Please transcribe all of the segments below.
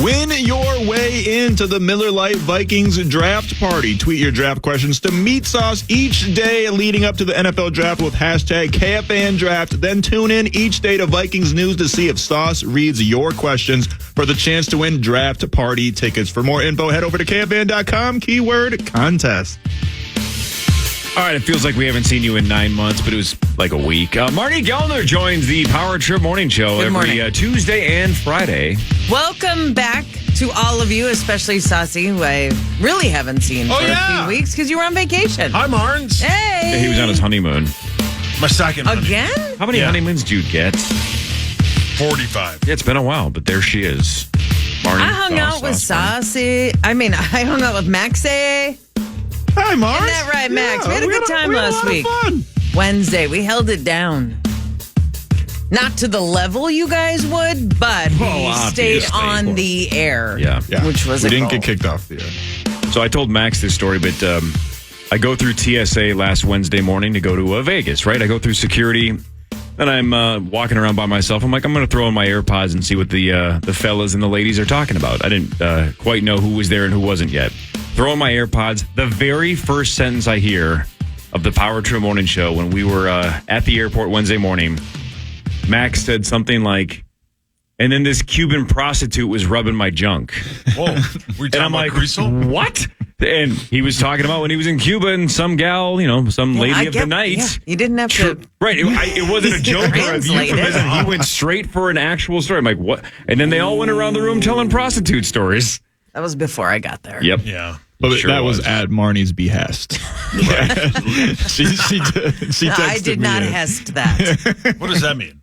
Win your way into the Miller Lite Vikings draft party. Tweet your draft questions to Meat Sauce each day leading up to the NFL draft with hashtag KFAN draft. Then tune in each day to Vikings News to see if Sauce reads your questions for the chance to win draft party tickets. For more info, head over to KFAN.com, keyword contest. All right, it feels like we haven't seen you in 9 months, but it was like a week. Marney Gellner joins the Power Trip Morning Show every Tuesday and Friday. Welcome back to all of you, especially Saucy, who I really haven't seen for a few weeks because you were on vacation. Hi, Marnes. Hey! Yeah, he was on his honeymoon. My second Again? How many honeymoons do you get? 45. Yeah, it's been a while, but there she is. Marney. I hung out with Saucy. I hung out with Maxie. Hi, Mark. Isn't that right, Max? We had a good time last week. Wednesday, we held it down. Not to the level you guys would, but we stayed on the air. Yeah. Which was we didn't get kicked off the air. So I told Max this story, but I go through TSA last Wednesday morning to go to Vegas, right? I go through security, and I'm walking around by myself. I'm like, I'm going to throw in my AirPods and see what the fellas and the ladies are talking about. I didn't quite know who was there and who wasn't yet. Throw in my AirPods. The very first sentence I hear of the Power Trip Morning Show when we were at the airport Wednesday morning, Max said something like, and then this Cuban prostitute was rubbing my junk. Whoa. And I'm like, what? And he was talking about when he was in Cuba and some gal, some lady of the night. Yeah. You didn't have to. Right. It wasn't a joke or a euphemism. He went straight for an actual story. I'm like, what? And then they all went around the room telling prostitute stories. That was before I got there. Yep. Yeah. But that was at Marnie's behest. she texted I did not hest that. What does that mean?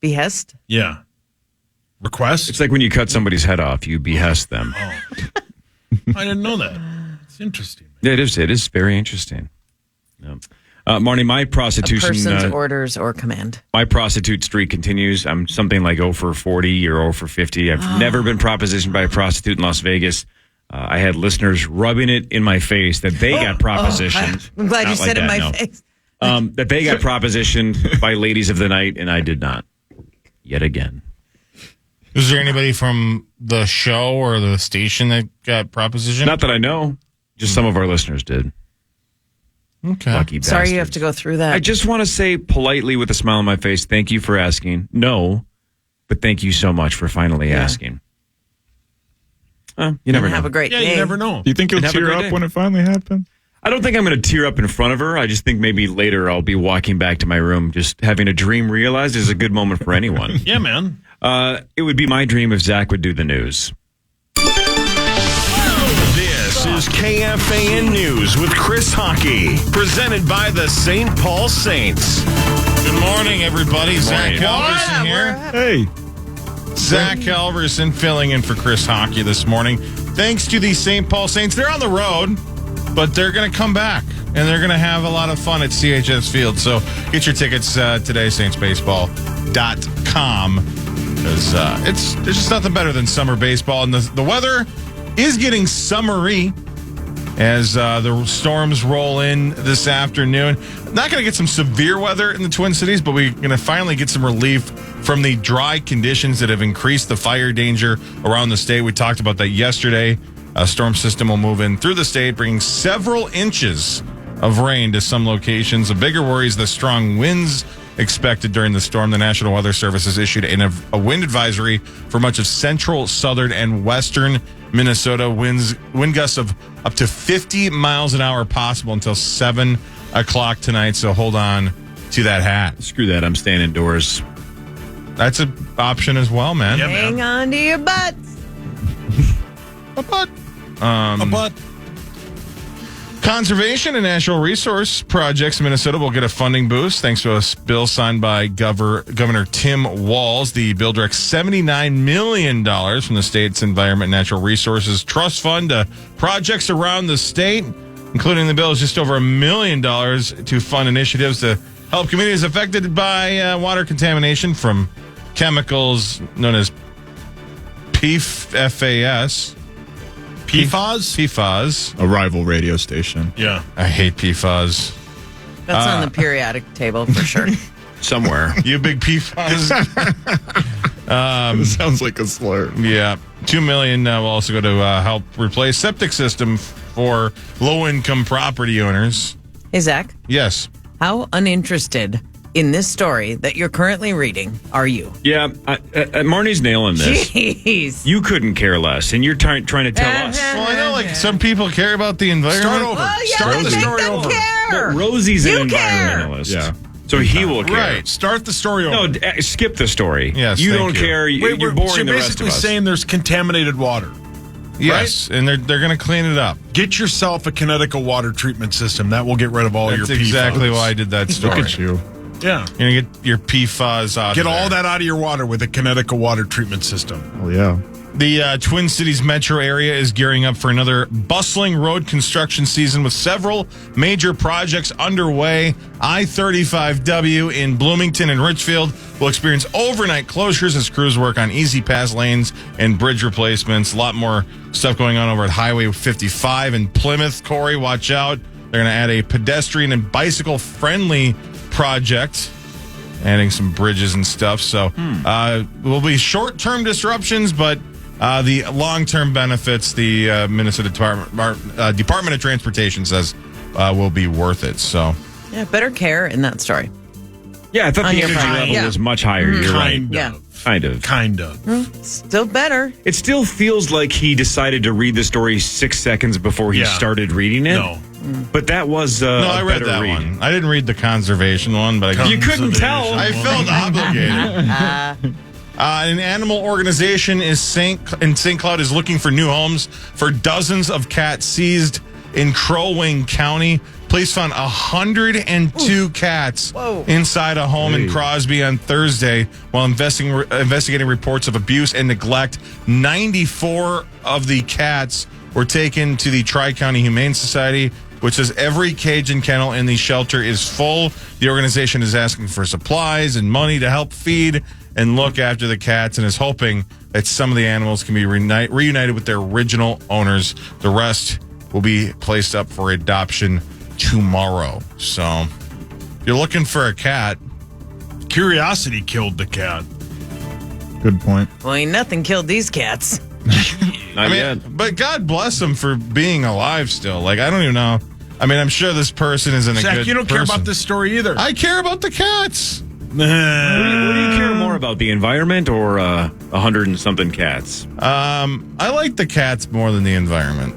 Behest? Yeah. Request? It's like when you cut somebody's head off, you behest them. Oh. I didn't know that. It's interesting. Yeah, it is. It is very interesting. Yeah. Marnie, my prostitution... A person's orders or command. My prostitute streak continues. I'm something like 0 for 40 or 0 for 50. I've never been propositioned by a prostitute in Las Vegas. I had listeners rubbing it in my face that they got propositioned. I'm glad you said it in my face. That they got propositioned by ladies of the night, and I did not. Yet again. Was there anybody from the show or the station that got propositioned? Not that I know. Just some of our listeners did. Okay. Lucky bastards. Sorry you have to go through that. I just want to say politely with a smile on my face, thank you for asking. No, but thank you so much for finally asking. You never know. Have a great day. Yeah, you never know. Do you think you'll tear up when it finally happens? I don't think I'm going to tear up in front of her. I just think maybe later I'll be walking back to my room just having a dream realized is a good moment for anyone. Yeah, man. It would be my dream if Zach would do the news. This is KFAN News with Chris Hockey, presented by the St. Paul Saints. Good morning, everybody. Zach Halverson here. Hey. Zach Halverson filling in for Chris Hockey this morning. Thanks to the St. Paul Saints. They're on the road, but they're going to come back, and they're going to have a lot of fun at CHS Field. So get your tickets today, saintsbaseball.com, because there's just nothing better than summer baseball. And the weather is getting summery as the storms roll in this afternoon. Not going to get some severe weather in the Twin Cities, but we're going to finally get some relief from the dry conditions that have increased the fire danger around the state. We talked about that yesterday. A storm system will move in through the state, bringing several inches of rain to some locations. A bigger worry is the strong winds expected during the storm. The National Weather Service has issued a wind advisory for much of central, southern, and western Minnesota. Wind gusts of up to 50 miles an hour possible until 7 o'clock tonight. So hold on to that hat. Screw that. I'm staying indoors. That's an option as well, man. Yeah, Hang on to your butts. A butt. A butt. Conservation and Natural Resource Projects in Minnesota will get a funding boost thanks to a bill signed by Governor Tim Walz. The bill directs $79 million from the state's Environment and Natural Resources Trust Fund to projects around the state, including the bill is just over $1 million to fund initiatives to help communities affected by water contamination from chemicals known as PFAS. PFAS? A rival radio station. Yeah. I hate PFAS. That's on the periodic table for sure. Somewhere. You big PFAS? It sounds like a slur. Yeah. $2 million will also go to help replace septic system for low-income property owners. Hey, Zach, Yes. how uninterested in this story that you're currently reading are you? Yeah, Marnie's nailing this. Jeez. You couldn't care less, and you're trying to tell us. Well, I know, like, some people care about the environment. Start over. Oh, yeah, Start they the make story them over. care. But Rosie's an You care. environmentalist. Yeah. So he will care. Right. Start the story over. No, skip the story. Yes, you thank don't you. care. You're so boring you're the rest of basically us. saying there's contaminated water. Yes, and they're going to clean it up. Get yourself a Connecticut water treatment system. That will get rid of all That's your PFAS. exactly why I did that story. Look at you. Yeah. You're going to get your PFAS out Get of there. all that out of your water with a Connecticut water treatment system. Oh, yeah. The Twin Cities metro area is gearing up for another bustling road construction season with several major projects underway. I-35W in Bloomington and Richfield will experience overnight closures as crews work on easy pass lanes and bridge replacements. A lot more stuff going on over at Highway 55 in Plymouth. Corey, watch out. They're going to add a pedestrian and bicycle-friendly project, adding some bridges and stuff. So will be short-term disruptions, but the long-term benefits, the Minnesota Department of Transportation says will be worth it. So Yeah, better care in that story. Yeah, I thought On the your energy part, level yeah. was much higher. You're right. Kind Yeah. of. Kind of. Kind of. Still better. It still feels like he decided to read the story 6 seconds before he Yeah. started reading it. No. But that was no, I read that read. one. I didn't read the conservation one, but You couldn't tell. I felt obligated. An animal organization in St. Cloud is looking for new homes for dozens of cats seized in Crow Wing County. Police found 102 cats inside a home in Crosby on Thursday while investigating reports of abuse and neglect. 94 of the cats were taken to the Tri-County Humane Society, which says every cage and kennel in the shelter is full. The organization is asking for supplies and money to help feed and look after the cats and is hoping that some of the animals can be reunited with their original owners. The rest will be placed up for adoption tomorrow. So if you're looking for a cat, Curiosity killed the cat. Good point. Well, ain't nothing killed these cats. Not yet. but God bless them for being alive still. Like, I don't even know. I mean, I'm sure this person isn't a Zach, good you don't care person. about this story either. I care about the cats. What do you care more about, the environment or 100 and something cats? I like the cats more than the environment.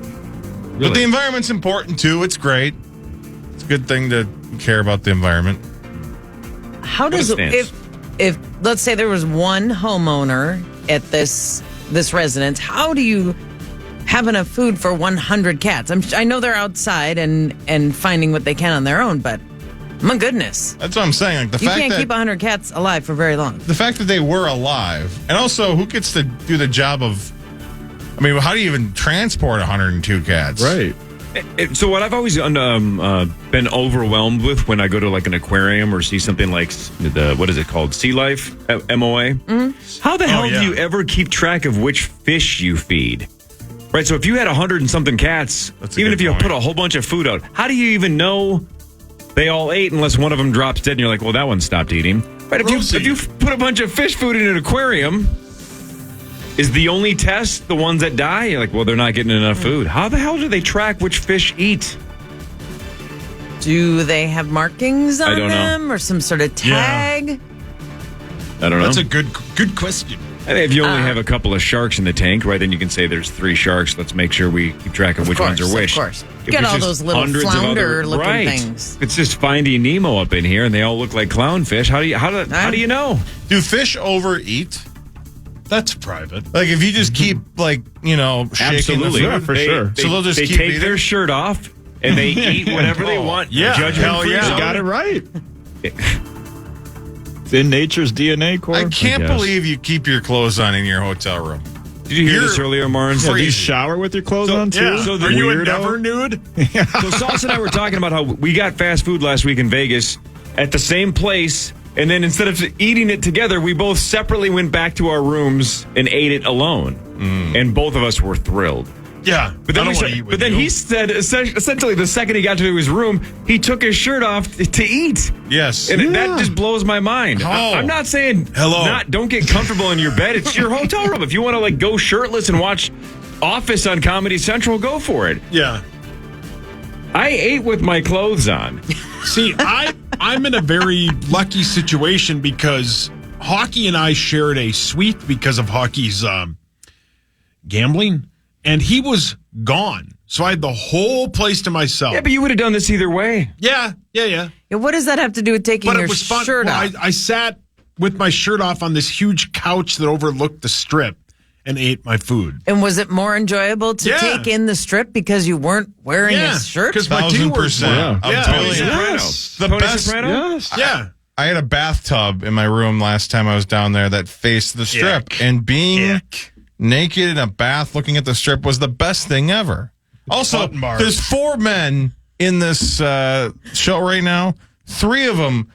But the environment's important too. It's great. It's a good thing to care about the environment. How does What a stance. if let's say there was one homeowner at this residence, how do you have enough food for 100 cats? I know they're outside and finding what they can on their own, but my goodness, That's what I'm saying. Like you can't keep 100 cats alive for very long. the fact that they were alive, and also who gets to do the job of? I mean, how do you even transport 102 cats? Right. So what I've always been overwhelmed with when I go to like an aquarium or see something like what is it called? Sea Life, MOA. Mm-hmm. How the hell yeah. do you ever keep track of which fish you feed? Right. So if you had 100 and something cats, That's a even good if you point. put a whole bunch of food out, how do you even know they all ate unless one of them drops dead and you're like, well, that one stopped eating. Right. Rosie. If you put a bunch of fish food in an aquarium, is the only test the ones that die? You're like, well, they're not getting enough food. How the hell do they track which fish eat? Do they have markings on don't know. them or some sort of tag? I don't know. That's a good question. I think if you only have a couple of sharks in the tank, right, then you can say there's 3 sharks. Let's make sure we keep track of which ones are which. Of course. If Get it's all just those little hundreds of flounder-looking right. things. It's just Finding Nemo up in here, and they all look like clownfish. How do you know? Do fish overeat? That's private. Like if you just keep shaking Absolutely, the Yeah, food? for sure. So they'll just they keep take eating? their shirt off and they eat whatever they want. Yeah. Judgment Hell free yeah. You zone. got it right. It's in nature's DNA, Corey. I can't guess. believe you keep your clothes on in your hotel room. Did you hear this You're earlier, Marnes? Yeah, do you crazy. shower with your clothes on too? Yeah. So the Are you a weirdo? never nude? So Sauce and I were talking about how we got fast food last week in Vegas at the same place, and then instead of eating it together, we both separately went back to our rooms and ate it alone. And both of us were thrilled. Yeah, But then, I don't want to eat with you. he said, essentially, the second he got to his room, he took his shirt off to eat. Yes. And that just blows my mind. Oh. I'm not saying don't get comfortable in your bed. It's your hotel room. If you want to go shirtless and watch Office on Comedy Central, go for it. Yeah. I ate with my clothes on. See, I'm in a very lucky situation because Hockey and I shared a suite because of Hockey's gambling, and he was gone. So I had the whole place to myself. Yeah, but you would have done this either way. Yeah. Yeah, what does that have to do with taking But your it was fun. shirt Well, off? I sat with my shirt off on this huge couch that overlooked the strip and ate my food. And was it more enjoyable to Yeah. take in the strip because you weren't wearing a shirt? because my viewers 1,000%. were. I'm Yeah. telling Tony you. Soprano. The Tony best- Soprano? Yes. Yeah. I had a bathtub in my room last time I was down there that faced the strip, Ick. and being Ick. naked in a bath looking at the strip was the best thing ever. Also, Button bars. there's 4 men in this show right now. 3 of them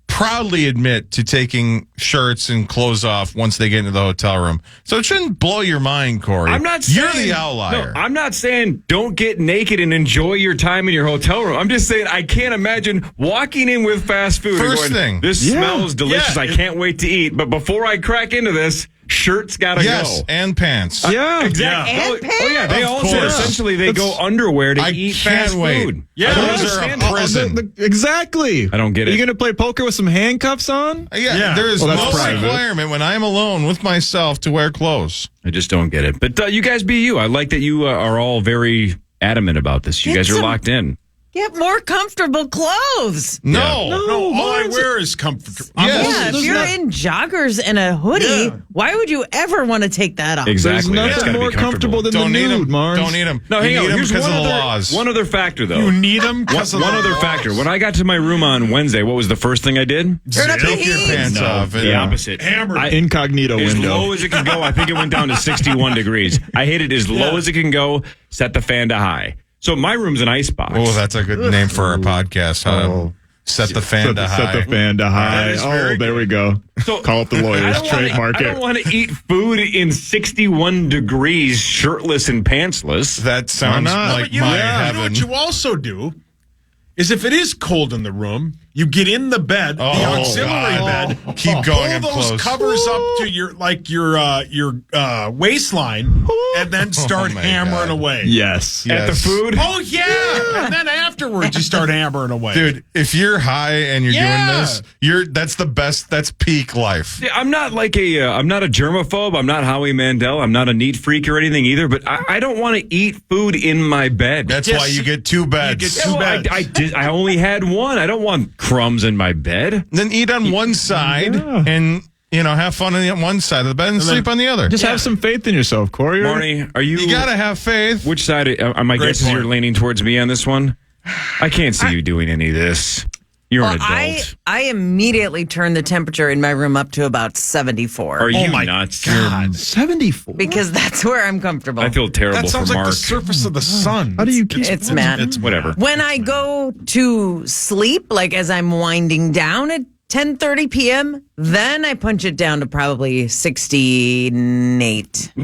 proudly admit to taking shirts and clothes off once they get into the hotel room. So it shouldn't blow your mind, Corey. I'm not saying, You're the outlier. No, I'm not saying don't get naked and enjoy your time in your hotel room. I'm just saying I can't imagine walking in with fast food First and going, thing. this smells delicious. Yeah. I can't wait to eat. But before I crack into this, shirt's got to Yes, go. and pants. Yeah. Exactly. And Oh, yeah. They Of all said course. essentially they go underwear to I eat can't fast wait. food. Yeah. I don't Those are understand a it. prison. Exactly. I don't get Are it. you going to play poker with some handcuffs on? Yeah, there is Well, no that's private. requirement when I'm alone with myself to wear clothes. I just don't get it. But you guys be you. I like that you are all very adamant about this. You Get guys are some- locked in. Get more comfortable clothes. No. No, all I mine's- wear is comfort. Yes. Yeah, if there's you're not- in joggers and a hoodie, Yeah. why would you ever want to take that off? Exactly. There's It's nothing gotta be more comfortable than Don't the need nude, them. Mars. Don't need them. No, hang you on. need them Here's because of the other, laws. one other factor, though. You need them because of One the other laws. factor. When I got to my room on Wednesday, what was the first thing I did? Turn up the Take your heat. pants off. The opposite. Hammered. Incognito As window. low as it can go. I think it went down to 61 degrees. I hit it as low as it can go, set the fan to high. So my room's an icebox. Oh, that's a good name for our podcast. Huh? Oh. Set the fan to high. Set the fan to high. is Oh, very there we go. So- Call up the lawyers. Trademark I don't it. want to eat food in 61 degrees, shirtless and pantsless. That sounds not? like But you, my you know heaven. what you also do is if it is cold in the room, you get in the bed, the auxiliary God. bed, Keep going pull up those close. covers up to your waistline, and then start my hammering God. away. Yes. At the food? Oh yeah, and then afterwards you start hammering away. Dude, if you're high and you're Yeah. doing this, that's the best. That's peak life. Yeah, I'm not like I'm not a germaphobe. I'm not Howie Mandel. I'm not a neat freak or anything either. But I don't want to eat food in my bed. That's Yes. why you get 2 beds. get Yeah, two well, beds. I only had one. I don't want crumbs in my bed. Then eat on one side and have fun on the one side of the bed and sleep on the other. Just have some faith in yourself, Corey. Marnie, are you? You gotta have faith. Which side? My Great guess is you're point. leaning towards me on this one. I can't see you doing any of this. You're Well, an adult. I immediately turned the temperature in my room up to about 74 Are you my nuts? God. 74. because that's where I'm comfortable. I feel terrible That sounds for like Mark. the surface of the sun. How do you keep It's mad. It's Whatever. When I go to sleep, like as I'm winding down at 10:30 p.m., then I punch it down to probably 68. We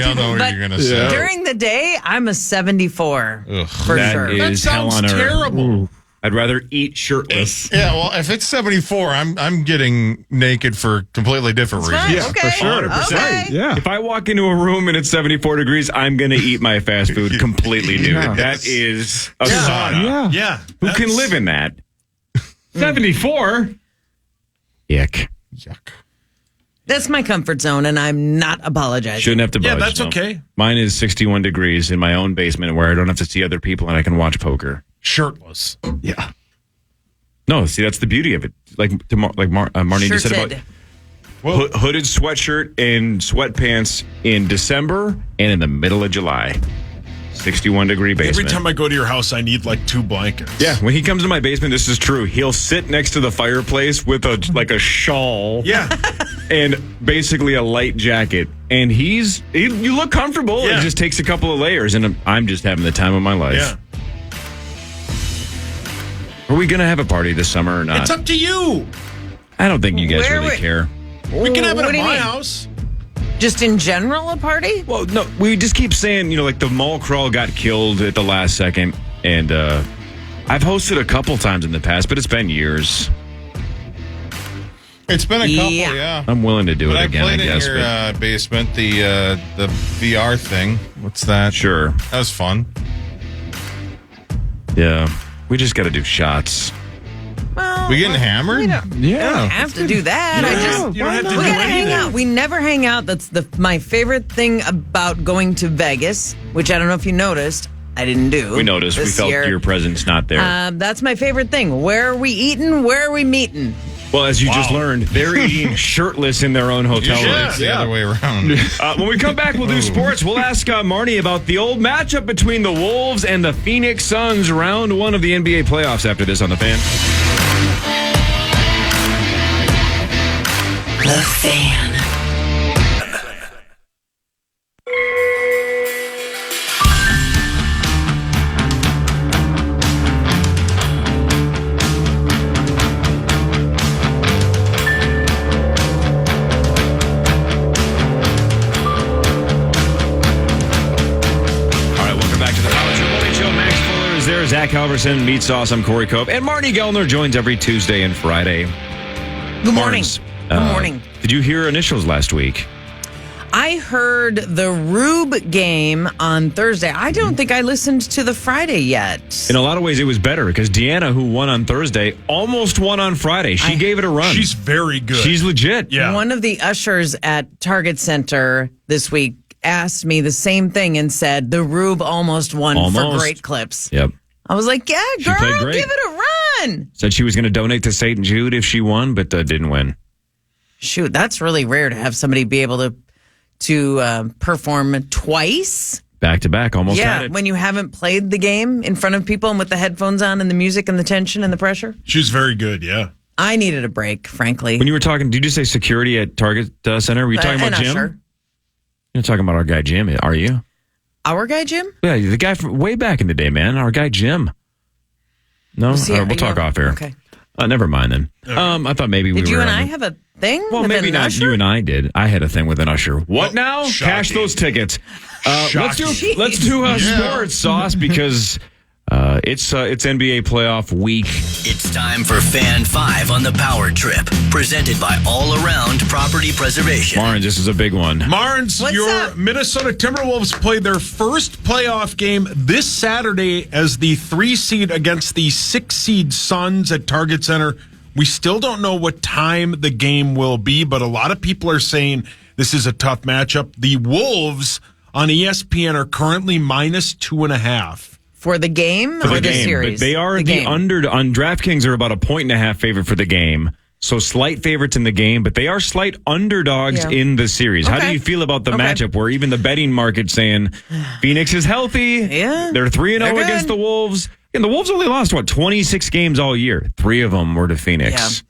all know what But you're gonna say. during the day, I'm a 74 for That sure. is That hell sounds on earth. terrible. I'd rather eat shirtless. Yeah, well, if it's 74, I'm getting naked for completely different reasons. Fine, Yeah, okay. for sure. Okay. Yeah. If I walk into a room and it's 74 degrees, I'm going to eat my fast food completely nude. Yeah. That is a sauna. Yeah. Yeah. Who can live in that? 74? Yuck. Yuck. That's my comfort zone, and I'm not apologizing. Shouldn't have to budge. Yeah, that's no. okay. Mine is 61 degrees in my own basement where I don't have to see other people and I can watch poker. Shirtless. Yeah. No, see, that's the beauty of it. Like Marnie just said about Shirted. hooded sweatshirt and sweatpants in December and in the middle of July. 61 degree basement. Every time I go to your house, I need like 2 blankets. Yeah, when he comes to my basement, this is true. He'll sit next to the fireplace with a shawl. Yeah. And basically a light jacket. And you look comfortable. Yeah. It just takes a couple of layers, and I'm just having the time of my life. Yeah. Are we going to have a party this summer or not? It's up to you. I don't think you guys Where really we- care. We can have it What at do you my mean? house. Just in general, a party? Well, no, we just keep saying, like the mall crawl got killed at the last second. And I've hosted a couple times in the past, but it's been years. It's been a couple, yeah. I'm willing to do But it again, I played guess. in your basement, the VR thing. What's that? Sure. That was fun. Yeah. We just got to do shots. Well, We getting hammered? We don't have to do that. You don't have to we do gotta hang anything. out. We never hang out. That's my favorite thing about going to Vegas, which I don't know if you noticed. I didn't do. We noticed. We this felt year. your presence not there. That's my favorite thing. Where are we eating? Where are we meeting? Well, as you just learned, they're eating shirtless in their own hotel Yeah, rooms. the other way around. When we come back, we'll do sports. We'll ask Marnie about the old matchup between the Wolves and the Phoenix Suns, round 1 of the NBA playoffs after this on The Fan. The Fan. Zach Halverson, Meat Sauce. I'm Corey Cope. And Marney Gellner joins every Tuesday and Friday. Good morning. Marnes, Good morning. Did you hear initials last week? I heard the Rube game on Thursday. I don't think I listened to the Friday yet. In a lot of ways, it was better because Deanna, who won on Thursday, almost won on Friday. She gave it a run. She's very good. She's legit. Yeah. One of the ushers at Target Center this week asked me the same thing and said the Rube almost won for great clips. Yep. I was like, yeah, girl, played great. give it a run. Said she was going to donate to St. Jude if she won, but didn't win. Shoot, that's really rare to have somebody be able to perform twice. Back to back, almost had Yeah, it. when you haven't played the game in front of people and with the headphones on and the music and the tension and the pressure. She's very good, yeah. I needed a break, frankly. When you were talking, did you say security at Target Center? Were you talking about An Jim? usher. You're talking about our guy Jim, are you? Our guy, Jim? Yeah, the guy from way back in the day, man. Our guy Jim. No? Was he- All right, we'll talk off air. Okay. Never mind then. I thought maybe we Did were you and on I the- have a thing? Well, with maybe an not usher? you and I did. I had a thing with an usher. What now? shocking. Cash those tickets. Let's do Shocking. sports, Sauce, because it's NBA playoff week. It's time for Fan 5 on the Power Trip, presented by All Around Property Preservation. Marnes, this is a big one. Marnes, What's your up? Minnesota Timberwolves played their first playoff game this Saturday as the 3 seed against the 6 seed Suns at Target Center. We still don't know what time the game will be, but a lot of people are saying this is a tough matchup. The Wolves on ESPN are currently minus 2.5. For the game For or the the game, series? but they are the game. under on DraftKings are about a 1.5 favorite for the game. So slight favorites in the game, but they are slight underdogs Yeah. in the series. How do Okay. you feel about the Okay. matchup where even the betting market saying Phoenix is healthy? Yeah. They're 3-0 They're against good. the Wolves. And the Wolves only lost 26 games all year. 3 of them were to Phoenix.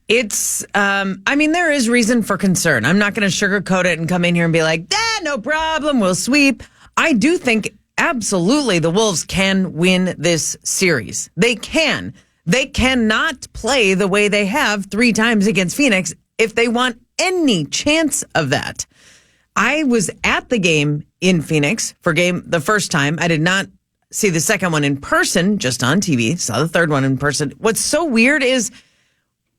It's, there is reason for concern. I'm not going to sugarcoat it and come in here and be like, no problem, we'll sweep. I do think absolutely the Wolves can win this series. They can. They cannot play the way they have 3 times against Phoenix if they want any chance of that. I was at the game in Phoenix for the first time. I did not see the second one in person, just on TV. Saw the third one in person. What's so weird is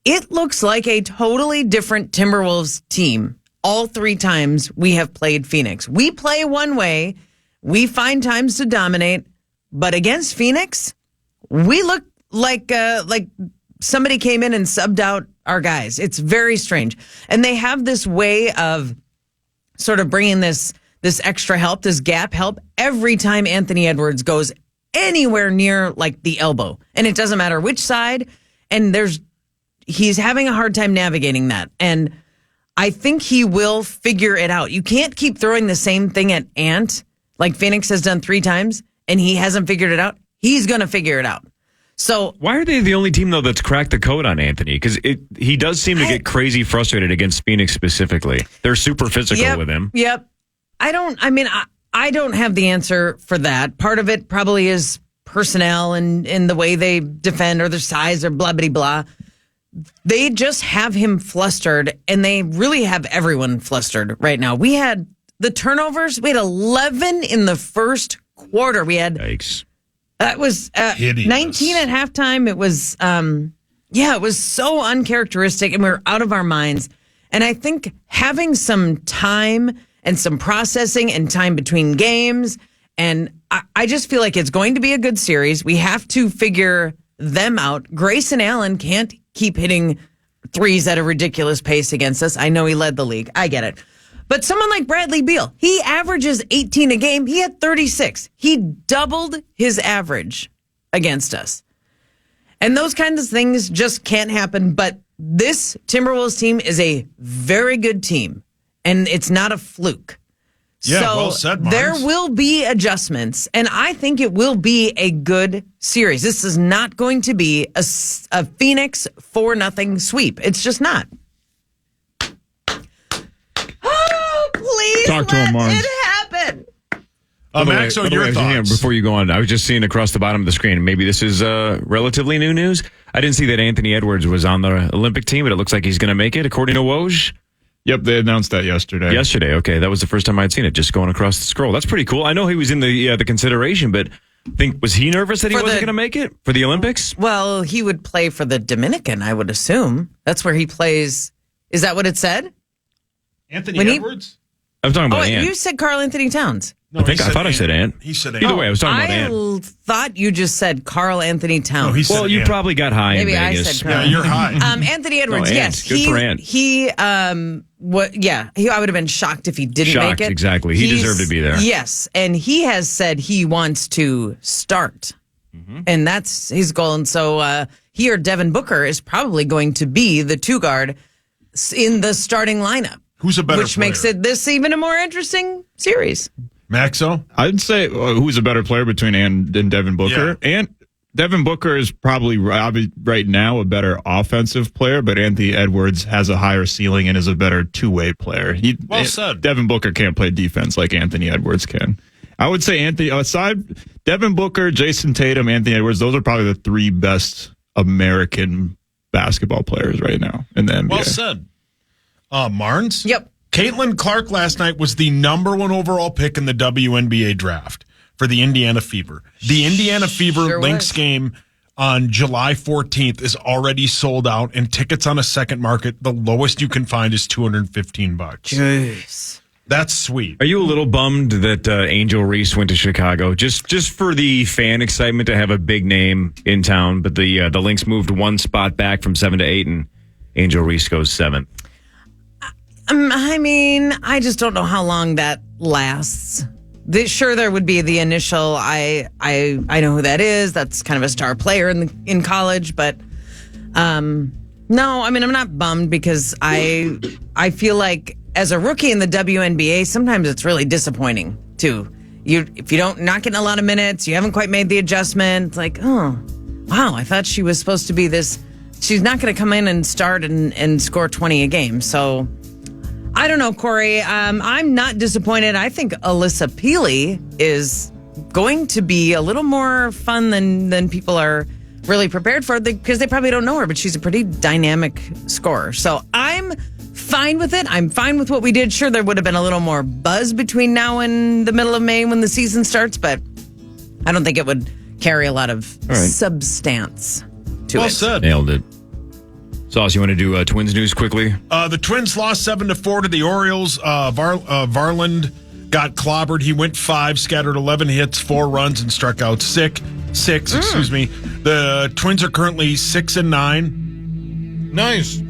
it looks like a totally different Timberwolves team all 3 times we have played Phoenix. We play one way, we find times to dominate, but against Phoenix, we look like somebody came in and subbed out our guys. It's very strange. And they have this way of sort of bringing this extra help, this gap help, every time Anthony Edwards goes anywhere near like the elbow. And it doesn't matter which side. And he's having a hard time navigating that. And I think he will figure it out. You can't keep throwing the same thing at Ant like Phoenix has done 3 times and he hasn't figured it out. He's going to figure it out. So Why are they the only team, though, that's cracked the code on Anthony? Because he does seem to get crazy frustrated against Phoenix specifically. They're super physical with him. Yep. I don't have the answer for that. Part of it probably is personnel and the way they defend or their size or blah, blah, blah. they just have him flustered, and they really have everyone flustered right now. We had the turnovers. We had 11 in the first quarter. We had Yikes. that was 19 at halftime. It was it was so uncharacteristic, and we were out of our minds. And I think having some time and some processing and time between games, and I just feel like it's going to be a good series. We have to figure them out. Grayson Allen can't keep hitting threes at a ridiculous pace against us. I know he led the league. I get it. But someone like Bradley Beal, he averages 18 a game. He had 36. He doubled his average against us. And those kinds of things just can't happen. But this Timberwolves team is a very good team, and it's not a fluke. Yeah, so well said, Marnes. there will be adjustments, and I think it will be a good series. This is not going to be a Phoenix 4-0 sweep. It's just not. Oh, please Talk to him, let Marnes. it happen. Maxo, By the your way, thoughts. before you go on, I was just seeing across the bottom of the screen. Maybe this is relatively new news. I didn't see that Anthony Edwards was on the Olympic team, but it looks like he's going to make it, according to Woj. Yep, they announced that yesterday. Yesterday, okay. That was the first time I'd seen it, just going across the scroll. That's pretty cool. I know he was in the consideration, but was he nervous that he wasn't going to make it for the Olympics? Well, he would play for the Dominican, I would assume. That's where he plays. Is that what it said? Anthony when he- Edwards? I'm talking about Ant. You said Karl Anthony Towns. No, I thought I said Ant. He said Either Ant. way, I was talking about Ant. thought you just said Karl Anthony Towns. No, he said Well, you Ant. probably got high Maybe in I Vegas. said Karl. Yeah, you're high. Anthony Edwards, Ant. yes. Good for Ant. I would have been shocked if he didn't Shocked, make it. exactly. He deserved to be there. Yes, and he has said he wants to start. And that's his goal. And so he or Devin Booker is probably going to be the two guard in the starting lineup. Who's a better Which player? makes it this even a more interesting series. Maxo? I'd say who's a better player between Ant and Devin Booker? Yeah. And Devin Booker is probably right now a better offensive player, but Anthony Edwards has a higher ceiling and is a better two-way player. Well said. Devin Booker can't play defense like Anthony Edwards can. I would say Devin Booker, Jason Tatum, Anthony Edwards, those are probably the three best American basketball players right now in the NBA. Well said. Marnes? Yep. Caitlin Clark last night was the number 1 overall pick in the WNBA draft for the Indiana Fever. The Indiana Fever Sure Lynx was. game on July 14th is already sold out, and tickets on a second market, the lowest you can find is $215. Jeez. That's sweet. Are you a little bummed that Angel Reese went to Chicago just for the fan excitement to have a big name in town? But the Lynx moved one spot back from 7 to 8, and Angel Reese goes 7th. I mean, I just don't know how long that lasts. Sure, there would be the initial. I know who that is. That's kind of a star player in college, but no. I mean, I'm not bummed because I feel like as a rookie in the WNBA, sometimes it's really disappointing too. If you not getting a lot of minutes, you haven't quite made the adjustment. It's like, oh, wow, I thought she was supposed to be this. She's not going to come in and start and score 20 a game. So I don't know, Corey. I'm not disappointed. I think Alyssa Peely is going to be a little more fun than people are really prepared for because they probably don't know her, but she's a pretty dynamic scorer. So I'm fine with it. I'm fine with what we did. Sure, there would have been a little more buzz between now and the middle of May when the season starts, but I don't think it would carry a lot of substance to Well it. said. Nailed it. Sauce, you want to do Twins news quickly? The Twins lost 7-4 to the Orioles. Varland got clobbered. He went 5, scattered 11 hits, 4 runs, and struck out six. Excuse me. The Twins are currently 6-9. Nice.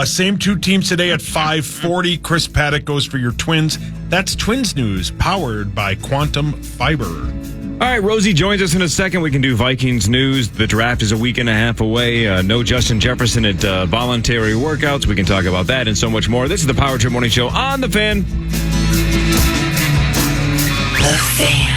Same two teams today at 5:40. Chris Paddock goes for your Twins. That's Twins news, powered by Quantum Fiber. All right, Rosie joins us in a second. We can do Vikings news. The draft is a week and a half away. No Justin Jefferson at voluntary workouts. We can talk about that and so much more. This is the Power Trip Morning Show on The Fan. The Fan.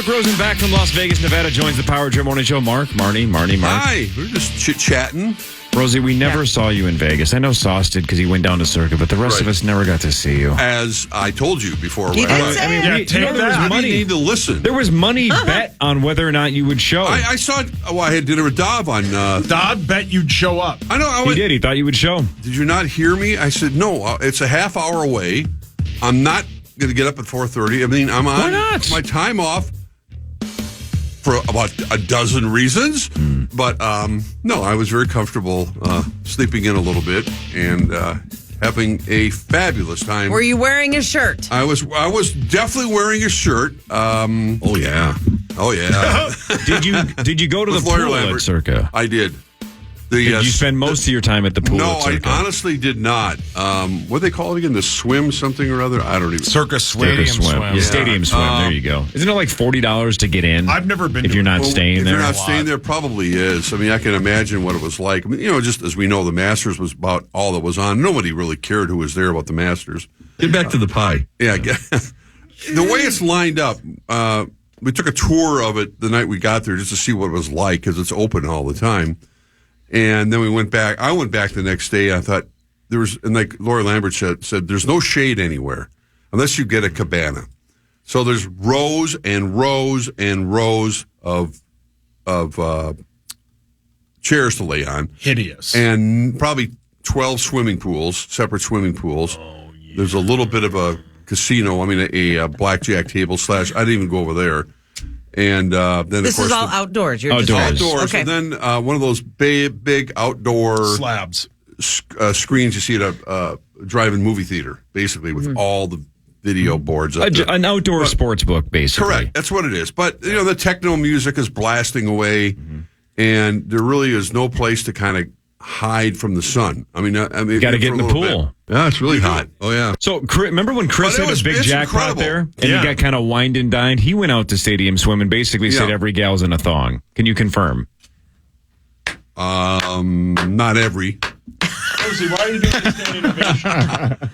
Mark Rosen back from Las Vegas, Nevada, joins the Power Trip Morning Show. Marney. Hi, we're just chit-chatting. Rosie, we never saw you in Vegas. I know Sauce did because he went down to Circa, but the rest of us never got to see you. As I told you before. He did say it. There was money. You need to listen. There was money bet on whether or not you would show. I saw it. Well, I had dinner with Dov on. Dodd bet you'd show up. I know. He did. He thought you would show. Did you not hear me? I said, no, it's a half hour away. I'm not going to get up at 4:30. I mean, I'm on Why not? my time off for about a dozen reasons. But no, I was very comfortable sleeping in a little bit and having a fabulous time. Were you wearing a shirt? I was definitely wearing a shirt. Oh yeah. Did you go to the With Lawyer pool Lambert. at Circa? I did. Did you spend most of your time at the pool? No, at I Circa? honestly did not. What do they call it again? The swim something or other? I don't even. Circus Stadium Swim. Yeah, Stadium Swim. There you go. Isn't it like $40 to get in? I've never been if to you're it. not Well, staying if there. you're not staying there, probably is. I mean, I can imagine what it was like. I mean, just as we know, the Masters was about all that was on. Nobody really cared who was there about the Masters. Get back to the pie. Yeah, the way it's lined up, we took a tour of it the night we got there just to see what it was like because it's open all the time. And then we went back. I went back the next day. I thought there was, and like Lori Lambert said, there's no shade anywhere unless you get a cabana. So there's rows and rows and rows of chairs to lay on. Hideous. And probably 12 swimming pools, separate swimming pools. Oh, yeah. There's a little bit of a casino. I mean, a blackjack table / I didn't even go over there. And then This of course is all outdoors. You're just outdoors. Okay. And then one of those big outdoor slabs screens you see at a drive-in movie theater, basically with all the video boards up there. An outdoor sports book, basically. Correct. That's what it is. But the techno music is blasting away, and there really is no place to kind of hide from the sun. I mean, You got to get in the pool. Yeah, it's really hot. Oh yeah. So, remember when Chris But had a big it's jackpot incredible. there, and Yeah. he got kind of wined and dined? He went out to Stadium Swim and basically said Yeah. every gal's in a thong. Can you confirm? Not every. Rosie, why are you doing this standing ovation?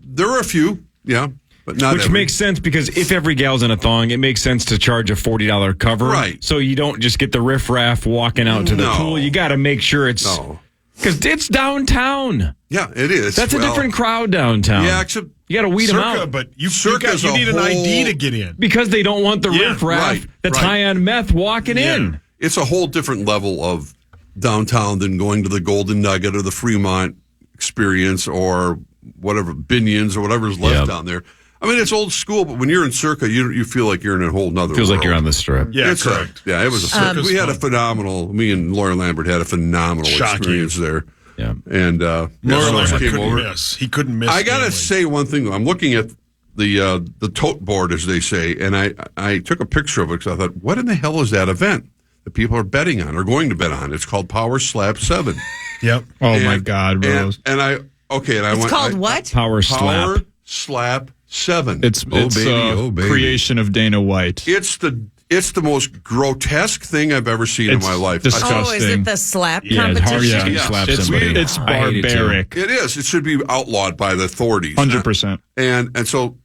There were a few, yeah, but not Which every. makes sense because if every gal's in a thong, it makes sense to charge a $40 cover. Right. So you don't just get the riffraff walking out to the No. pool. You got to make sure it's... No. Because it's downtown. Yeah, it is. That's a different crowd downtown. Yeah, except You got to weed them Circa, out. but you Circa's need a an ID whole- to get in. Because they don't want the Yeah, riffraff right, that's right. high on meth walking in. it's a whole different level of downtown than going to the Golden Nugget or the Fremont experience or whatever, Binion's or whatever's left Yeah. down there. I mean, it's old school, but when you're in Circa, you feel like you're in a whole nother Feels world. like you're on the strip. Yeah, It's correct. it was a we had a phenomenal, me and Laura Lambert had a phenomenal Shocking. experience there. Yeah. And Laura Lambert couldn't miss. He couldn't miss. I got to Stanley. say one thing, though. I'm looking at the tote board, as they say, and I took a picture of it because I thought, what in the hell is that event that people are betting on or going to bet on? It's called Power Slap 7. Yep. Oh my God, Rose. And I It's called what? Power slap. Power Slap 7. It's baby. creation of Dana White. It's the most grotesque thing I've ever seen in It's my life. disgusting. Oh, is it the slap Yeah, it's hard competition? to Yeah. slap It's somebody. weird. It's I hate it too. barbaric. It is. It should be outlawed by the authorities. 100%. And so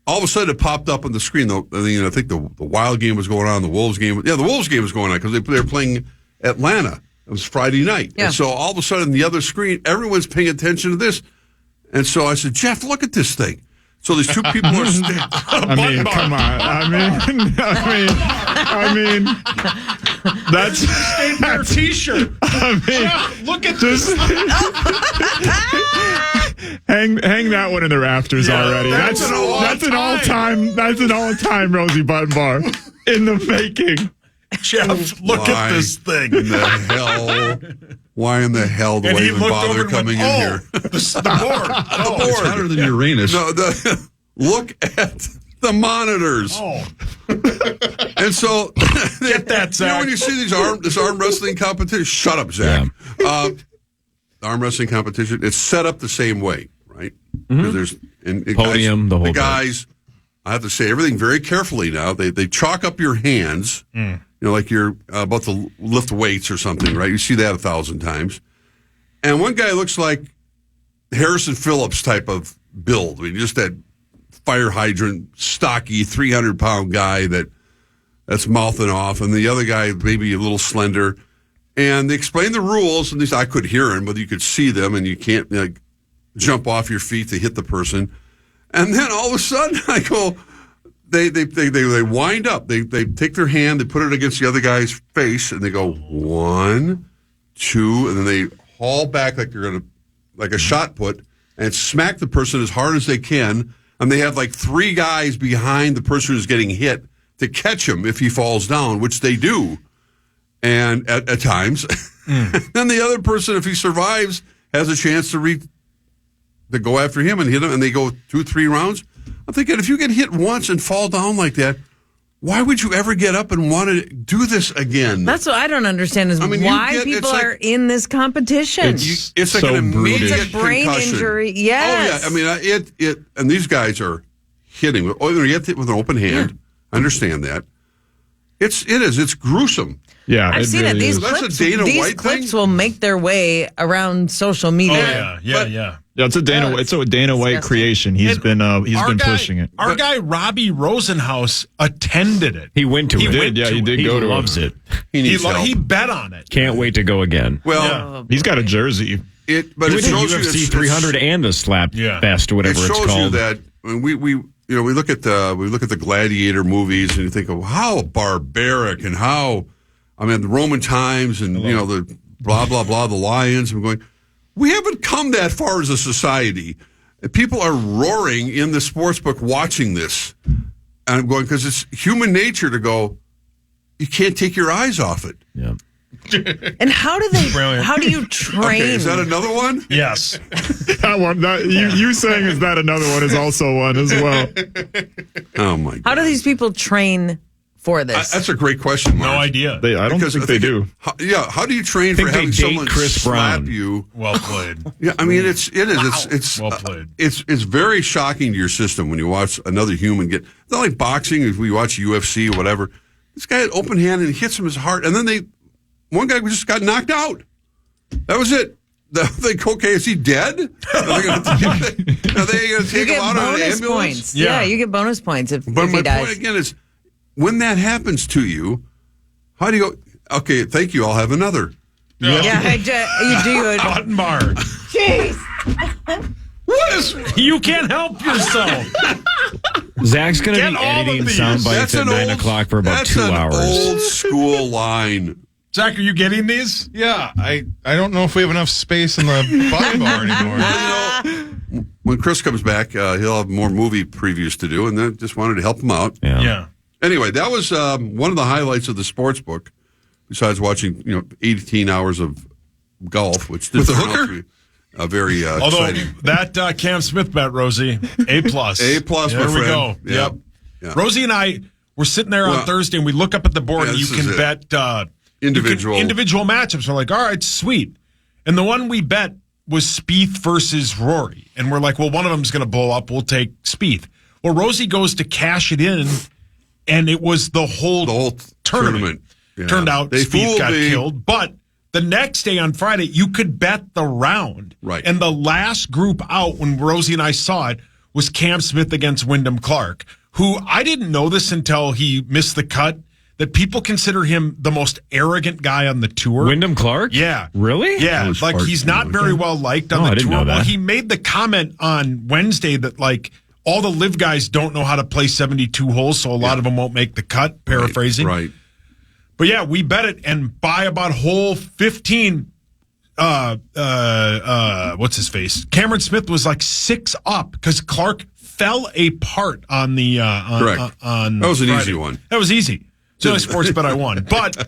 all of a sudden it popped up on the screen. I think the Wild game was going on. The Wolves game. Yeah, the Wolves game was going on because they were playing Atlanta. It was Friday night. Yeah. And so all of a sudden the other screen, everyone's paying attention to this. And so I said, Jeff, look at this thing. So these two people are standing. I mean, come on. I mean, that's Your T-shirt. look at this. hang that one in the rafters already. That's an all-time Rosie Button bar in the making. Jeff, look at this thing. Why in the hell do And I he even looked bother over and coming went, in here? The board. The It's board. hotter than Uranus. No, look at the monitors. Oh, And so, get that, Zach. when you see this arm wrestling competition, shut up, Zach. Arm wrestling competition, it's set up the same way, right? Because there's Podium, the whole the bit. guys. I have to say everything very carefully now. They chalk up your hands, like you're about to lift weights or something, right? You see that 1,000 times. And one guy looks like Harrison Phillips type of build. I mean, just that fire hydrant, stocky, 300-pound guy that's mouthing off, and the other guy maybe a little slender. And they explained the rules, and I could hear them, but you could see them, and you can't jump off your feet to hit the person. And then all of a sudden, I go, they wind up. They take their hand, they put it against the other guy's face, and they go 1, 2, and then they haul back like they're going to, like a shot put, and smack the person as hard as they can. And they have like 3 guys behind the person who's getting hit to catch him if he falls down, which they do. And at times, then the other person, if he survives, has a chance to go after him and hit him, and they go 2-3 rounds. I'm thinking, if you get hit once and fall down like that, why would you ever get up and want to do this again? That's what I don't understand is why people are in this competition. It's like an immediate it's a brain concussion. Injury. Yes. Oh, yeah. I mean, it and these guys are hitting. Oh, they get hit with an open hand. Yeah. I understand that. It's gruesome. Yeah, I've seen really it. These That's clips, a Dana these White clips thing? will make their way around social media. Oh, yeah. Yeah, it's a Dana White creation. He's been pushing it. Our guy Robbie Rosenhaus attended it. He went to it. He did He go to loves it. He needs help. He bet on it. Can't wait to go again. Well, He's got a jersey. but He it went to shows you UFC 300 and the Slap Fest or whatever it it's shows called. you that when we look at the Gladiator movies and you think of how barbaric and how the Roman times and the blah blah blah, the lions. I'm going, we haven't come that far as a society. People are roaring in the sports book watching this, and I'm going, because it's human nature to go, you can't take your eyes off it. Yeah. And how do you train? Okay, is that another one? Yes. That one. You saying is that another one is also one as well. Oh my God. How do these people train for this? That's a great question, Mark. No idea. I don't think they do. How do you train for they having date someone Chris slap Brown. you? Well played. Yeah, I mean it's Well played. It's very shocking to your system when you watch another human get. It's not like boxing. If we watch UFC or whatever, this guy had open hand and hits him as hard, and then one guy just got knocked out. That was it. They go, okay, is he dead? Are they going to take him out on an ambulance? Points. Yeah, you get bonus points if But he my dies. point again is, when that happens to you, how do you go, okay, thank you, I'll have another. You do it. Cotton bar. Jeez. What is... You can't help yourself. Zach's going to Get be all of editing these. sound bites at 9 o'clock for about 2 hours. That's an old school line. Zach, are you getting these? Yeah, I don't know if we have enough space in the Bible anymore. When Chris comes back, he'll have more movie previews to do, and then just wanted to help him out. Yeah. Anyway, that was one of the highlights of the sports book, besides watching 18 hours of golf, which did With the turn out hooker? to be very Although exciting. that Cam Smith bet, Rosie, A+. A+, my There friend. we go. Yep. Yep. Rosie and I were sitting there on Thursday, and we look up at the board, and you this is can it. bet Individual matchups. We're like, all right, sweet. And the one we bet was Spieth versus Rory. And we're like, well, one of them's going to blow up. We'll take Spieth. Well, Rosie goes to cash it in, and it was the whole tournament. Yeah. Turned out They Spieth fooled got me. killed. But the next day on Friday, you could bet the round. Right. And the last group out, when Rosie and I saw it, was Cam Smith against Wyndham Clark, who I didn't know this until he missed the cut, that people consider him the most arrogant guy on the tour. Wyndham Clark? Yeah. Really? Yeah. was Like, hard he's to not know. very well liked on Oh, I the didn't tour. know Well, that. he made the comment on Wednesday that, like, all the live guys don't know how to play 72 holes, so a lot of them won't make the cut, paraphrasing. Right. But yeah, we bet it, and by about hole 15, what's his face? Cameron Smith was like 6 up because Clark fell apart on the Correct. on That was an Friday. easy one. That was easy. It's the only sports bet I won, but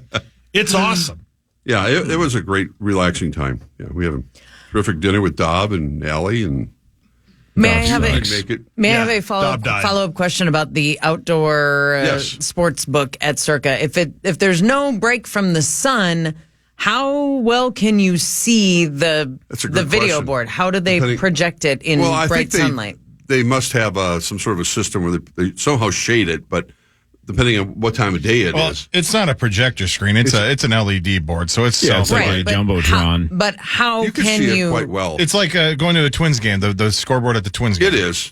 it's awesome. Yeah, it was a great, relaxing time. Yeah, we had a terrific dinner with Dob and Allie, and May I have Make it. I have Yeah, a Dob died. follow-up question about the outdoor Yes. sports book at Circa? If there's no break from the sun, how well can you see the That's a good video question. board? How do they Depending- project it in I bright think sunlight? they must have some sort of a system where they somehow shade it, but depending on what time of day it Well, is. it's not a projector screen. It's an LED board, so it's Yeah, it's like Right, a but jumbotron. But how You can can see you? it quite well. It's like going to the Twins game, the scoreboard at the Twins game. It is.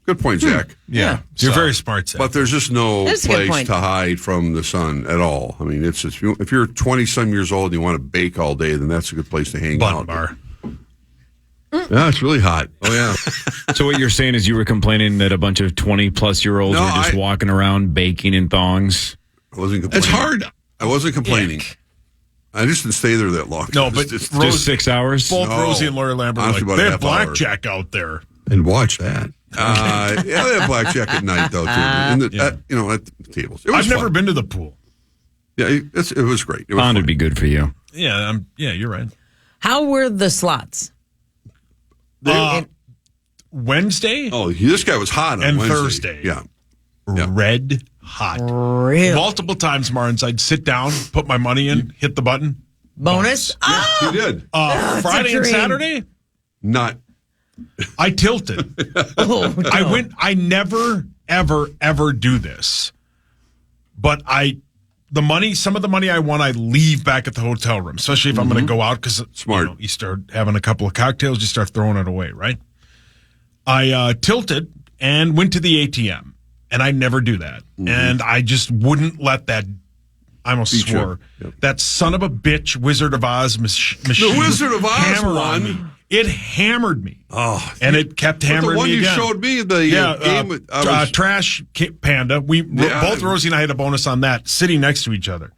Good point, Zach. Yeah. You're very smart, Zach. But there's just no That's a good place point. to hide from the sun at all. I mean, it's just, if you're 20-some years old and you want to bake all day, then that's a good place to hang Button out. bar. Yeah, it's really hot. Oh, yeah. So what you're saying is you were complaining that a bunch of 20-plus-year-olds No, were just walking around baking in thongs? I wasn't complaining. It's hard. I wasn't complaining. I just didn't stay there that long. No, but Just 6 hours? both No. Rosie and Lori Lambert were Honestly, like, about they a have half hour. blackjack out there. And watch that. Yeah, they have blackjack at night, though, too. At the tables. It was I've never fun. been to the pool. Yeah, it was great. It was Bond fun. would be good for you. Yeah, you're right. How were the slots? Wednesday, Oh, this guy was hot on And Wednesday. Thursday. Yeah. red hot. Really? Multiple times, Marnes, I'd sit down, put my money in, hit the button. Bonus? He did. Friday and dream. Saturday, Not. I tilted. Oh, no. I never, ever do this. But some of the money I won, I leave back at the hotel room, especially if I'm going to go out because Smart. you start having a couple of cocktails, you start throwing it away, right? I tilted and went to the ATM, and I never do that. And I just wouldn't let that. I almost Feature. swore. Yep. That son of a bitch Wizard of Oz machine. The Wizard of Oz hammer won. on me. It hammered me. Oh, And it kept hammering the one me you again. showed me, the game. Trash Panda. Both Rosie and I had a bonus on that, sitting next to each other.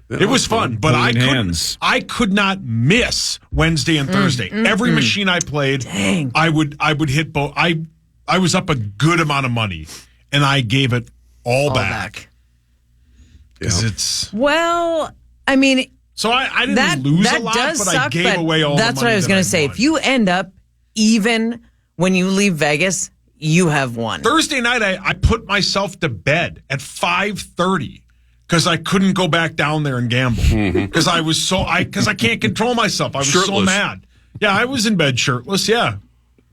It was fun, but Holding hands. I could not miss Wednesday and Thursday. Every machine I played, I would hit both. I was up a good amount of money, and I gave it all back. Because it's Well, I mean, so I didn't lose a lot, does but suck, I gave away all. That's the money what I was going to say. If you end up even when you leave Vegas, you have won. Thursday night, I put myself to bed at 5:30 because I couldn't go back down there and gamble because I was because I can't control myself. I was so Shirtless. mad. Yeah, I was in bed shirtless. Yeah,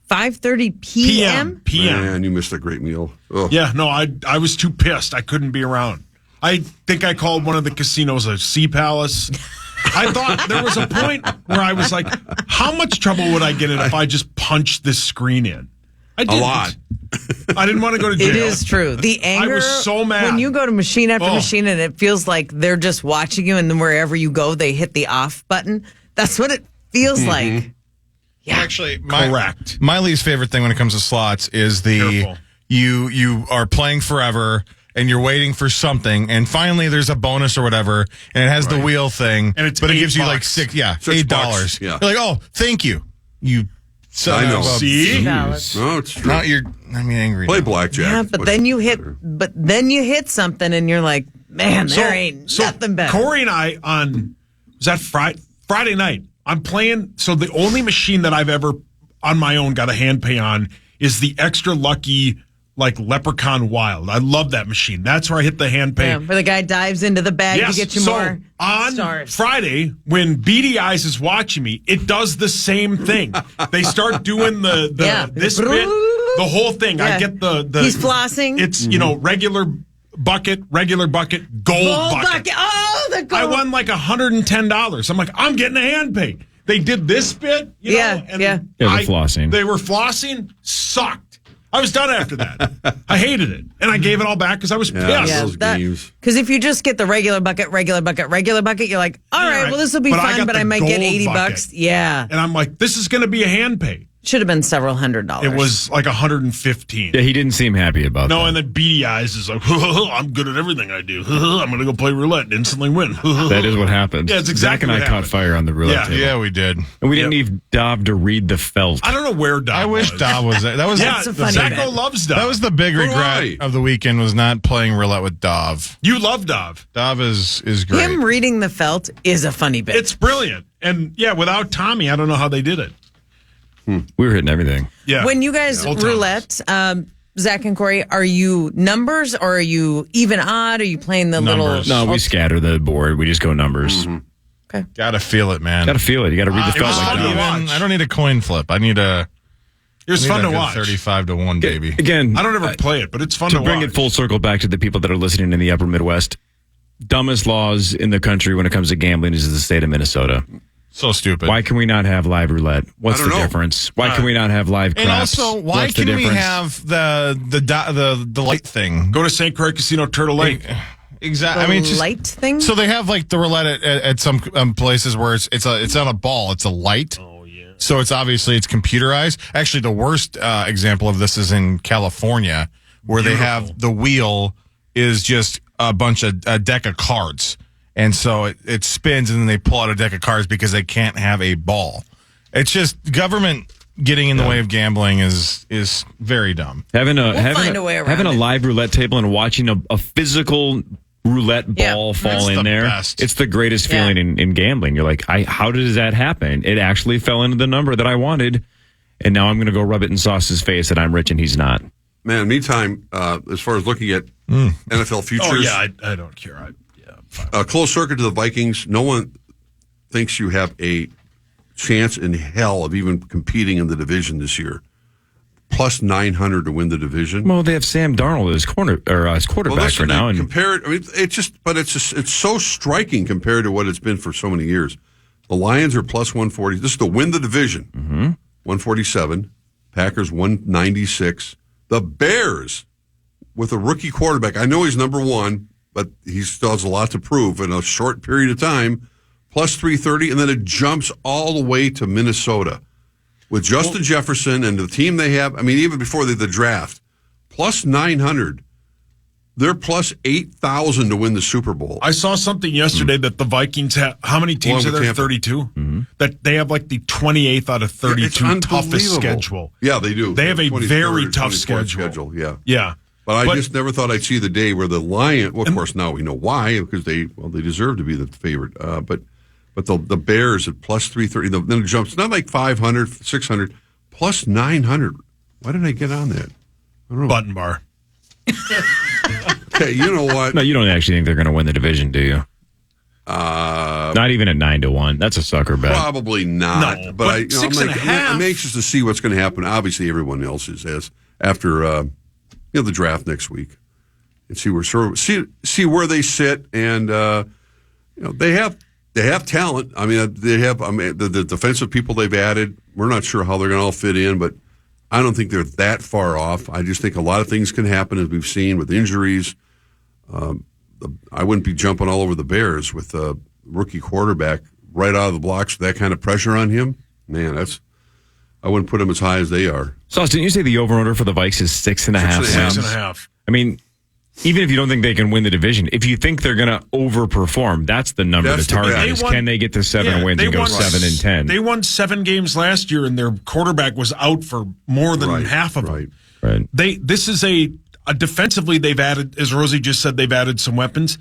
5:30 p.m. PM. Man, you missed a great meal. Ugh. Yeah, no, I was too pissed. I couldn't be around. I think I called one of the casinos a sea palace. I thought there was a point where I was like, how much trouble would I get in if I just punched this screen in? I didn't. A lot. I didn't want to go to jail. It is true. The anger. I was so mad. When you go to machine after Oh. machine and it feels like they're just watching you, and then wherever you go, they hit the off button. That's what it feels like. Yeah. Actually, Correct. My least favorite thing when it comes to slots is Careful. you are playing forever and you're waiting for something, and finally there's a bonus or whatever, and it has the wheel thing, And it's but it gives you like $8. $8. $6. Yeah. You're like, oh, thank you. You son I know. of a- See? Valid. No, it's true. Now you're angry. Play now. blackjack. Yeah, but then you hit something, and you're like, man, there ain't nothing better. Corey and I was that Friday night. I'm playing. So the only machine that I've ever on my own got a hand pay on is the extra lucky Leprechaun Wild. I love that machine. That's where I hit the hand pay. Yeah, where the guy dives into the bag Yes. to get you So more on stars. Friday, when Beady Eyes is watching me, it does the same thing. They start doing this bit, the whole thing. I Yeah. get the He's flossing. It's regular bucket, gold bucket. bucket. Oh, the gold. I won like $110. I'm like, I'm getting a hand pay. They did this bit, Yeah, and yeah. They were flossing. They were flossing. Sucked. I was done after that. I hated it, and I gave it all back because I was pissed. Yeah. Those games. Because if you just get the regular bucket, you're like, all right, right. well, this will be But I fun, got but the I might get gold 80 bucket. bucks. Yeah. And I'm like, this is going to be a hand pay. Should have been several $100s. It was like 115. Yeah, he didn't seem happy about No, that. and then Beady Eyes is like, I'm good at everything I do. I'm going to go play roulette and instantly win. That is what happened. Yeah, it's exactly Zach and I what caught happened. fire on the roulette Yeah. table. Yeah, we did. And we didn't need Dov to read the felt. I don't know where Dob I wish was. Dob was there. That was Yeah, That's a funny Zacko bit. loves Dob. that was the big So do regret I. of the weekend, was not playing roulette with Dov. You love Dov. Dov is great. Him reading the felt is a funny bit. It's brilliant. And yeah, without Tommy, I don't know how they did it. We were hitting everything. Yeah. When you guys Old times. roulette, Zach and Corey, are you numbers or are you even odd? Are you playing the Numbers. little? No, we scatter the board. We just go numbers. Gotta feel it, man. Got to feel it. You got to read the it was felt fun like to that. watch. I don't need a coin flip. I need a. It was I fun need to a good watch. 35-1, baby. Again, I don't ever play it, but it's fun to to bring watch. it full circle back to the people that are listening in the upper Midwest, dumbest laws in the country when it comes to gambling is the state of Minnesota. So stupid. Why can we not have live roulette? What's I the don't know. difference? Why can we not have live And craps? also, why What's the can we difference? have the light thing? Go to St. Croix Casino Turtle Lake. Exactly. I mean, it's just, light thing? so they have like the roulette at some places where it's on a ball. It's a light. Oh, yeah. So it's computerized. Actually, the worst example of this is in California, where they have the wheel is just a deck of cards. And so it spins, and then they pull out a deck of cards because they can't have a ball. It's just government getting in the way of gambling is very dumb. Having find a way around having a it. live roulette table and watching a physical roulette ball fall That's in the there. best. It's the greatest feeling in gambling. You're like, how does that happen? It actually fell into the number that I wanted, and now I'm going to go rub it in Sauce's face that I'm rich and he's not. Man, meantime, as far as looking at NFL futures, Oh, yeah, I don't care. I'm fine. a close circuit to the Vikings. No one thinks you have a chance in hell of even competing in the division this year. Plus 900 to win the division. Well, they have Sam Darnold as quarterback for now, and compare it. I mean, it's so striking compared to what it's been for so many years. The Lions are plus 140. This is to win the division. 147. Packers 196. The Bears with a rookie quarterback. I know he's number one, but he still has a lot to prove in a short period of time. Plus 330, and then it jumps all the way to Minnesota with Justin Jefferson and the team they have. I mean, even before the draft, plus 900. They're plus 8,000 to win the Super Bowl. I saw something yesterday that the Vikings have. How many teams are Along with there? Tampa. 32? That they have like the 28th out of 32 It's toughest unbelievable. schedule. Yeah, they do. They have a 23rd, very tough 24th schedule. Yeah. Yeah. But I just never thought I'd see the day where the Lions, well, of course, now we know why, because they deserve to be the favorite. But the Bears at plus 330, then it jumps, not like 500, 600, plus 900. Why didn't I get on that? I don't know. Button bar. Okay, you know what? no, you don't actually think they're going to win the division, do you? Not even at 9-1. That's a sucker bet. Probably not. No, but but 6.5. I'm anxious to see what's going to happen. Obviously, everyone else is as after the draft next week, and see where they sit. And they have talent. I mean, the defensive people they've added. We're not sure how they're going to all fit in, but I don't think they're that far off. I just think a lot of things can happen, as we've seen with injuries. I wouldn't be jumping all over the Bears with a rookie quarterback right out of the blocks with that kind of pressure on him. Man, I wouldn't put him as high as they are. Sauce, didn't you say the over-under for the Vikes is 6.5? 6.5. I mean, even if you don't think they can win the division, if you think they're going to overperform, that's the number That's to target. the- Is can they get to 7 wins and go 7-10? They won 7 games last year, and their quarterback was out for more than half of them. Right. This is a defensively, they've added, as Rosie just said, they've added some weapons.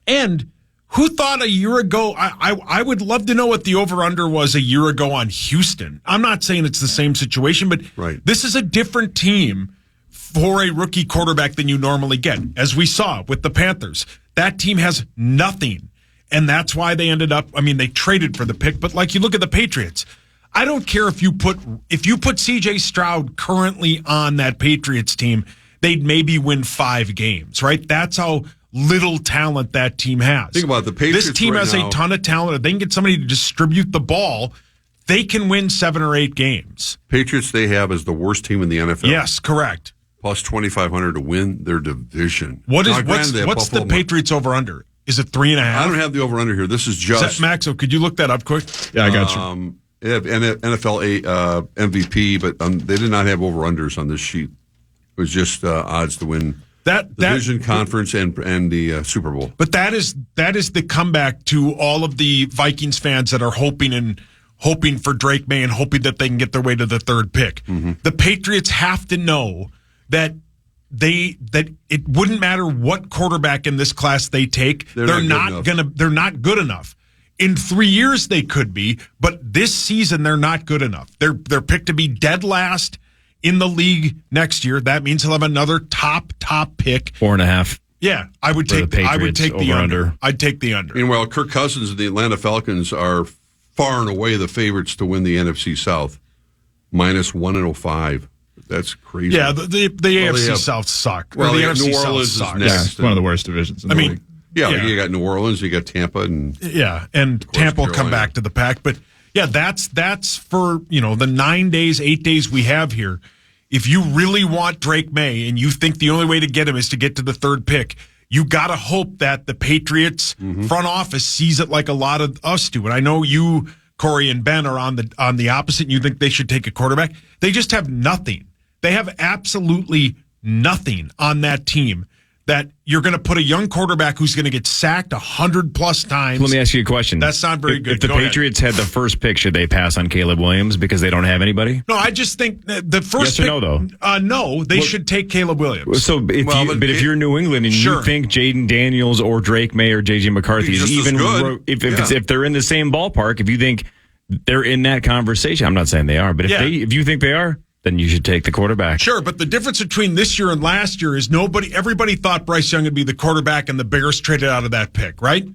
And who thought a year ago, I would love to know what the over-under was a year ago on Houston. I'm not saying it's the same situation, but this is a different team for a rookie quarterback than you normally get. As we saw with the Panthers, that team has nothing. And that's why they ended up, they traded for the pick, but like you look at the Patriots, I don't care if you put CJ Stroud currently on that Patriots team, they'd maybe win 5 games, right? That's how little talent that team has. Think about it, the Patriots This team right has now, a ton of talent. If they can get somebody to distribute the ball, they can win 7 or 8 games. Patriots they have as the worst team in the NFL. Yes, correct. Plus 2,500 to win their division. What's Buffalo the Patriots over under? Is it 3.5? I don't have the over under here. This is just Is that Maxo? Could you look that up quick? Yeah, I got you. They have NFL MVP, but they did not have over unders on this sheet. It was just odds to win that division, conference, and the Super Bowl. But that is the comeback to all of the Vikings fans that are hoping for Drake May and hoping that they can get their way to the 3rd pick. Mm-hmm. The Patriots have to know that it wouldn't matter what quarterback in this class they take, they're not good enough. In 3 years they could be, but this season they're not good enough. They're picked to be dead last in the league next year. That means he'll have another top pick. 4.5. Yeah, I would take the under. I'd take the under. Meanwhile, Kirk Cousins and the Atlanta Falcons are far and away the favorites to win the NFC South. Minus 105. That's crazy. Yeah, the AFC South suck. Well, the New NFC Orleans South is sucks. next. Yeah, it's one of the worst divisions in the league. Yeah, you got New Orleans, you got Tampa, and Tampa will come back to the pack. But yeah, that's for the 9 days, 8 days we have here. If you really want Drake May and you think the only way to get him is to get to the third pick, you got to hope that the Patriots front office sees it like a lot of us do. And I know you, Corey and Ben, are on the opposite. And you think they should take a quarterback. They just have nothing. They have absolutely nothing on that team that you're going to put a young quarterback who's going to get sacked 100+ times. Let me ask you a question. That's not very good. If the Patriots had the first pick, should they pass on Caleb Williams because they don't have anybody? No, I just think the first yes or no, though? No, they should take Caleb Williams. So, if you're New England and you think Jaden Daniels or Drake May or J.J. McCarthy is even if they're in the same ballpark, if you think they're in that conversation, I'm not saying they are, but if you think they are, then you should take the quarterback. Sure, but the difference between this year and last year is everybody thought Bryce Young would be the quarterback and the Bears traded out of that pick, right?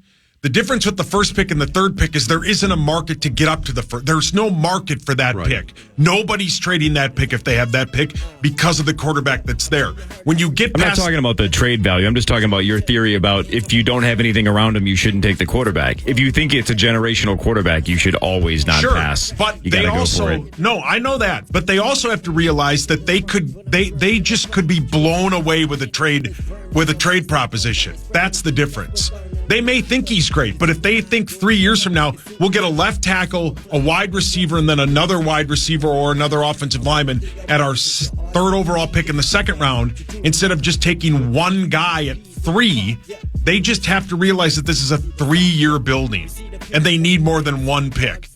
The difference with the first pick and the third pick is there isn't a market to get up to the first. There's no market for that pick. Nobody's trading that pick if they have that pick because of the quarterback that's there. When you get past... I'm not talking about the trade value. I'm just talking about your theory about if you don't have anything around him, you shouldn't take the quarterback. If you think it's a generational quarterback, you should always not pass. But you they gotta also... go for it. No, I know that. But they also have to realize that they just could be blown away with a trade proposition. That's the difference. They may think he's great, but if they think 3 years from now, we'll get a left tackle, a wide receiver, and then another wide receiver or another offensive lineman at our third overall pick in the second round, instead of just taking one guy at 3, they just have to realize that this is a 3-year building, and they need more than one pick.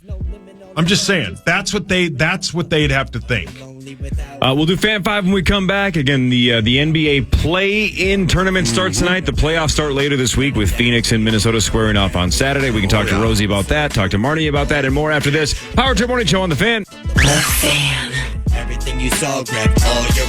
I'm just saying, that's what they'd have to think. We'll do Fan 5 when we come back. Again, the NBA play-in tournament starts tonight. The playoffs start later this week with Phoenix and Minnesota squaring off on Saturday. We can talk to Rosie about that, talk to Marney about that, and more after this. Power Trip Morning Show on The Fan. The Fan. Everything you saw, grab all your